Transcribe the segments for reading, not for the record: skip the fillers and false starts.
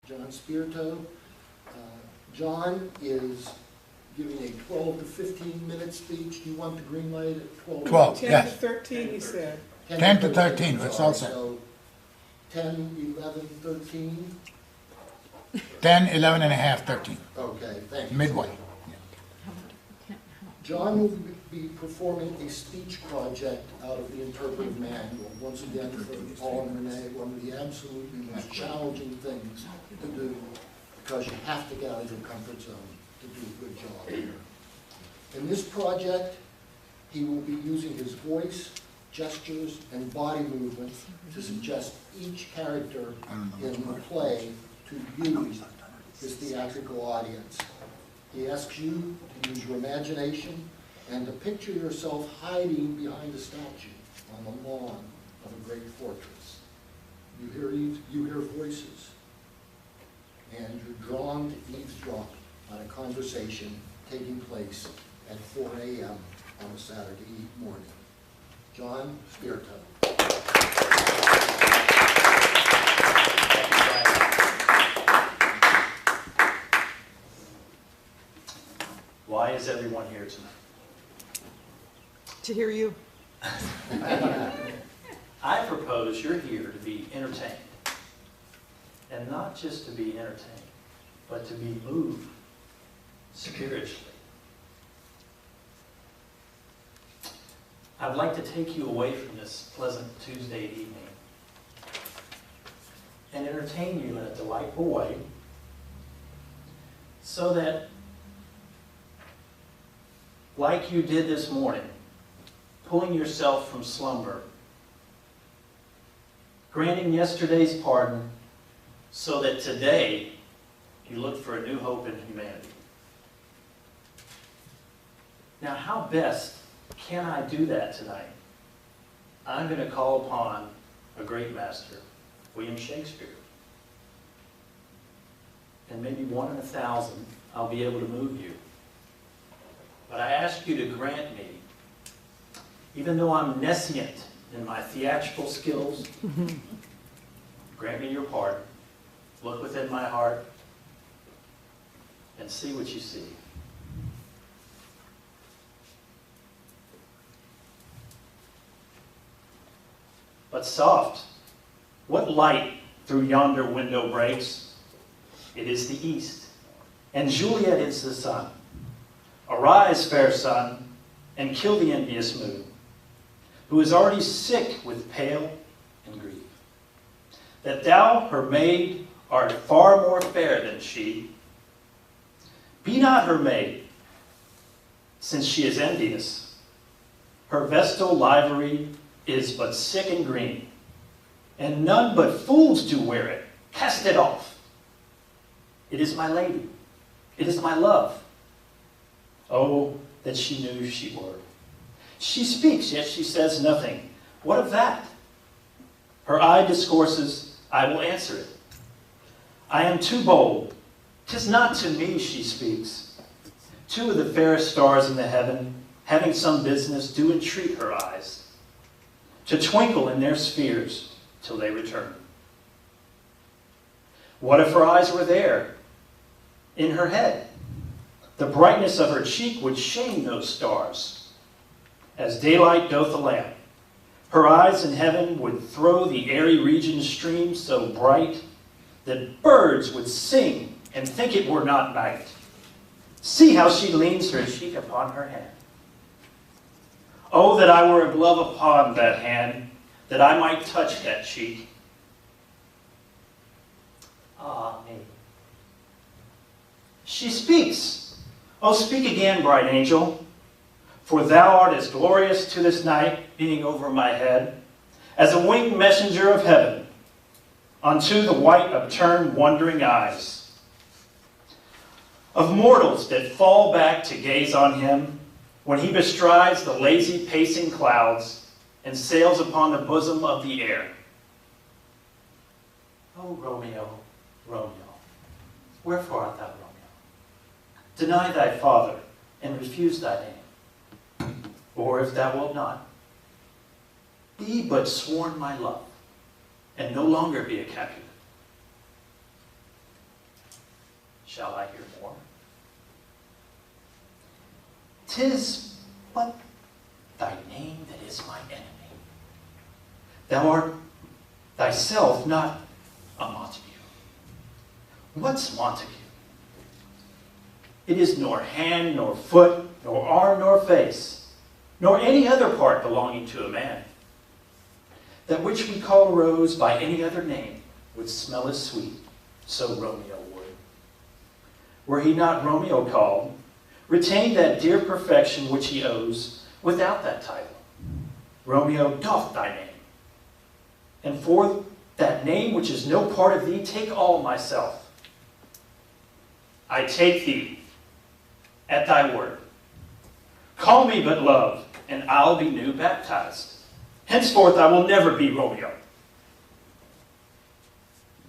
John Spirito. John is giving a 12 to 15 minute speech. Do you want the green light at 12? 12, 10 yes. to 13, he said. 10 to 13, that's all set. So 10, 11, 13. 10, 11 and a half, 13. Okay, thank you. Midway. John will be performing a speech project out of the interpretive manual. Once again, for Paul and Renee, one of the absolutely most challenging things to do, because you have to get out of your comfort zone to do a good job here. In this project, he will be using his voice, gestures, and body movement to suggest each character in the play to use his theatrical audience. He asks you to use your imagination and to picture yourself hiding behind a statue on the lawn of a great fortress. You hear voices, and you're drawn to eavesdrop on a conversation taking place at 4 a.m. on a Saturday morning. John Spirito. Why is everyone here tonight? To hear you. I propose you're here to be entertained. And not just to be entertained, but to be moved spiritually. I'd like to take you away from this pleasant Tuesday evening and entertain you in a delightful way so that, like you did this morning, pulling yourself from slumber, granting yesterday's pardon so that today you look for a new hope in humanity. Now, how best can I do that tonight? I'm going to call upon a great master, William Shakespeare. And maybe 1 in 1,000, I'll be able to move you. But I ask you to grant me, even though I'm nescient in my theatrical skills, grant me your pardon. Look within my heart and see what you see. But soft, what light through yonder window breaks? It is the east, and Juliet is the sun. Arise, fair sun, and kill the envious moon, who is already sick with pale and grief. That thou, her maid, art far more fair than she. Be not her maid, since she is envious. Her vestal livery is but sick and green, and none but fools do wear it. Cast it off. It is my lady. It is my love. Oh, that she knew she were. She speaks, yet she says nothing. What of that? Her eye discourses, I will answer it. I am too bold. 'Tis not to me she speaks. 2 of the fairest stars in the heaven, having some business, do entreat her eyes to twinkle in their spheres till they return. What if her eyes were there, in her head? The brightness of her cheek would shame those stars, as daylight doth the lamp. Her eyes in heaven would throw the airy regions stream so bright that birds would sing and think it were not night. See how she leans her cheek upon her hand. Oh, that I were a glove upon that hand, that I might touch that cheek. Ah, me. She speaks. Oh, speak again, bright angel, for thou art as glorious to this night, being over my head, as a winged messenger of heaven, unto the white upturned wondering eyes of mortals that fall back to gaze on him when he bestrides the lazy pacing clouds and sails upon the bosom of the air. Oh, Romeo, Romeo, wherefore art thou Romeo? Deny thy father and refuse thy name. Or if thou wilt not, be but sworn my love, and no longer be a Capulet. shall I hear more? 'Tis but thy name that is my enemy. Thou art thyself not a Montague. What's Montague? It is nor hand, nor foot, nor arm, nor face, nor any other part belonging to a man. That which we call a rose by any other name would smell as sweet, so Romeo would. Were he not Romeo called, retain that dear perfection which he owes without that title. Romeo doth thy name. And for that name which is no part of thee, take all myself. I take thee at thy word. Call me but love, and I'll be new baptized. Henceforth I will never be Romeo.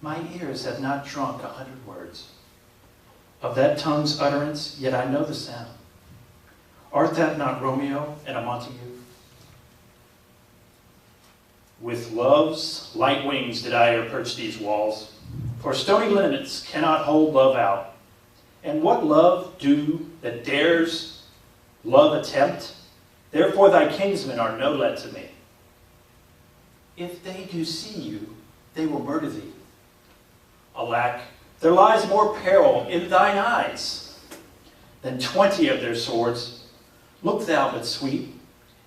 My ears have not drunk 100 words of that tongue's utterance, yet I know the sound. Art thou not Romeo and a Montague? With love's light wings did I perch these walls, for stony lineaments cannot hold love out. And what love do that dares love attempt? Therefore thy kinsmen are no let to me. If they do see you, they will murder thee. Alack, there lies more peril in thine eyes than 20 of their swords. Look thou but sweet,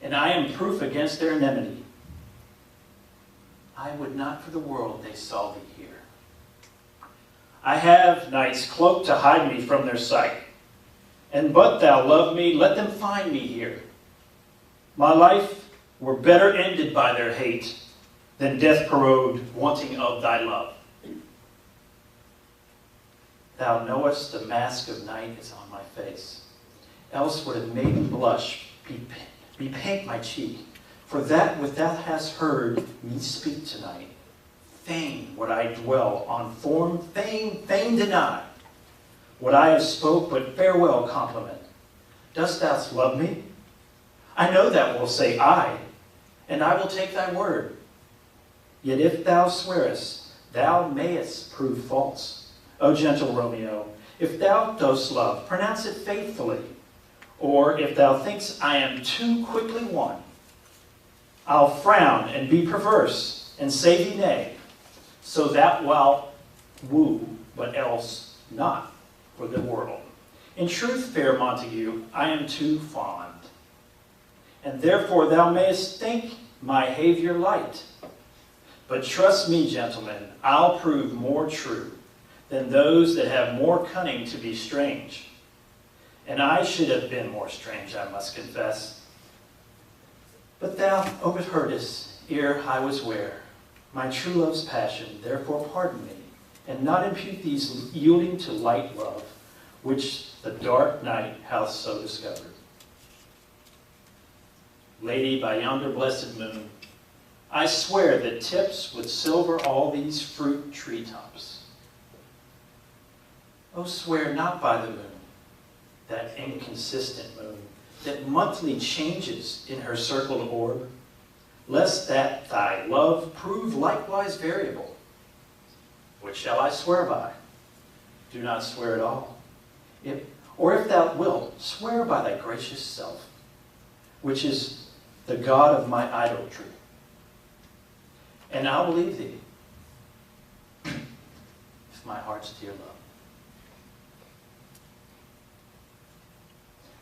and I am proof against their enmity. I would not for the world they saw thee here. I have nights cloaked to hide me from their sight. And but thou love me, let them find me here. My life were better ended by their hate than death parode wanting of thy love. Thou knowest the mask of night is on my face. Else would have made me blush, be pink my cheek. For that which thou hast heard me speak tonight, fain would I dwell on form, fain deny. What I have spoke, but farewell compliment. Dost thou love me? I know thou wilt say aye, and I will take thy word. Yet if thou swearest, thou mayest prove false. O gentle Romeo, if thou dost love, pronounce it faithfully. Or if thou thinkst I am too quickly won, I'll frown and be perverse and say thee nay, so that wilt woo, but else not for the world. In truth, fair Montague, I am too fond, and therefore thou mayest think my behavior light. But trust me, gentlemen, I'll prove more true than those that have more cunning to be strange. And I should have been more strange, I must confess. But thou overheardest, ere I was ware, my true love's passion, therefore pardon me, and not impute these yielding to light love, which the dark night hath so discovered. Lady, by yonder blessed moon, I swear that tips with silver all these fruit treetops. Oh, swear not by the moon, that inconsistent moon, that monthly changes in her circled orb, lest that thy love prove likewise variable. What shall I swear by? Do not swear at all. If thou wilt, swear by thy gracious self, which is the God of my idolatry. And I'll believe thee, with my heart's dear love.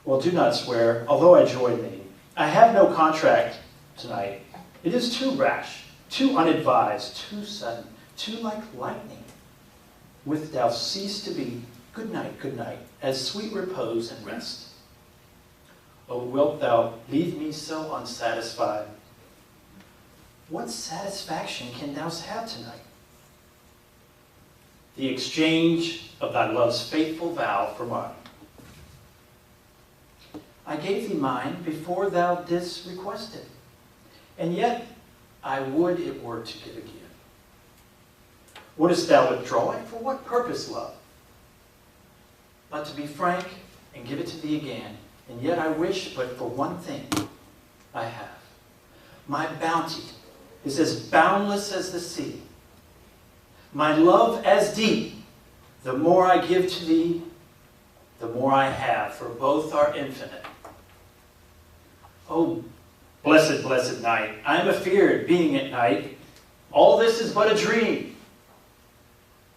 Well, do not swear, although I join thee. I have no contract tonight. It is too rash, too unadvised, too sudden, too like lightning. Wilt thou cease to be, good night, as sweet repose and rest. Oh, wilt thou leave me so unsatisfied? What satisfaction can thou have tonight? The exchange of thy love's faithful vow for mine. I gave thee mine before thou didst request it, and yet I would it were to give again. Wouldst thou withdraw it? For what purpose, love? But to be frank and give it to thee again, and yet I wish but for one thing I have. My bounty is as boundless as the sea, my love as deep The more I give to thee, the more I have, for both are infinite. Oh, blessed, blessed night, I am afeard, being at night, all this is but a dream,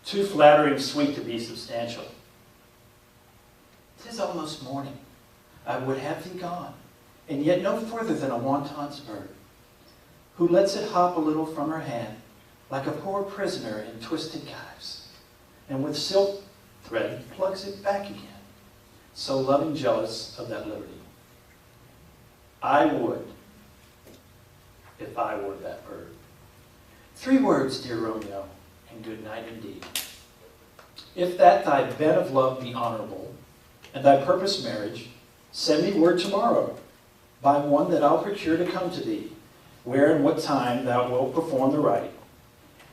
too flattering sweet to be substantial. 'Tis almost morning, I would have thee gone, and yet no further than a wanton's bird, who lets it hop a little from her hand, like a poor prisoner in twisted gyves, and with silk thread plugs it back again, so loving jealous of that liberty. I would, if I were that bird. 3 words, dear Romeo, and good night indeed. If that thy bed of love be honorable, and thy purpose marriage, send me word tomorrow, by one that I'll procure to come to thee, where and what time thou wilt perform the rite.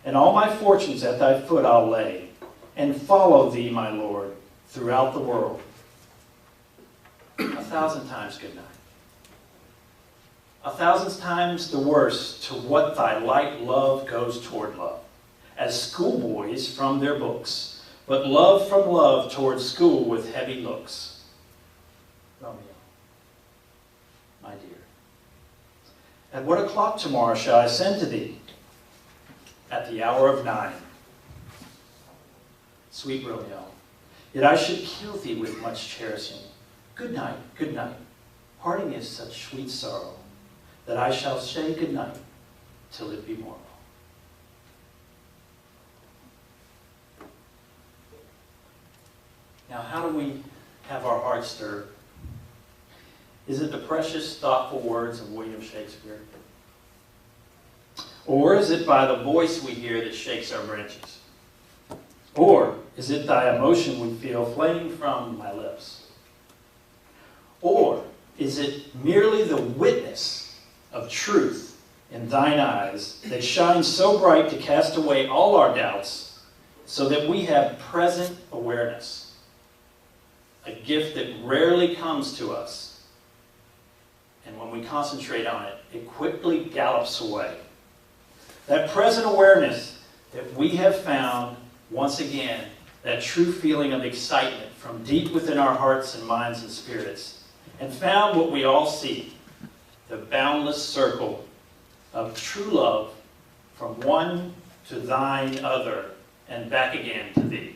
And all my fortunes at thy foot I'll lay, and follow thee, my lord, throughout the world. 1,000 times good night. 1,000 times the worse to what thy light love goes toward love, as schoolboys from their books, but love from love toward school with heavy looks. Romeo, my dear, at what o'clock tomorrow shall I send to thee? At the hour of 9. Sweet Romeo, yet I should kill thee with much cherishing. Good night, good night. Parting is such sweet sorrow, that I shall say good night till it be morrow. Now, how do we have our hearts stirred? Is it the precious, thoughtful words of William Shakespeare? Or is it by the voice we hear that shakes our branches? Or is it thy emotion we feel flaming from my lips? Or is it merely the witness of truth in thine eyes that shines so bright to cast away all our doubts so that we have present awareness, a gift that rarely comes to us, and when we concentrate on it, it quickly gallops away. That present awareness that we have found, once again, that true feeling of excitement from deep within our hearts and minds and spirits, and found what we all seek, the boundless circle of true love from one to thine other and back again to thee.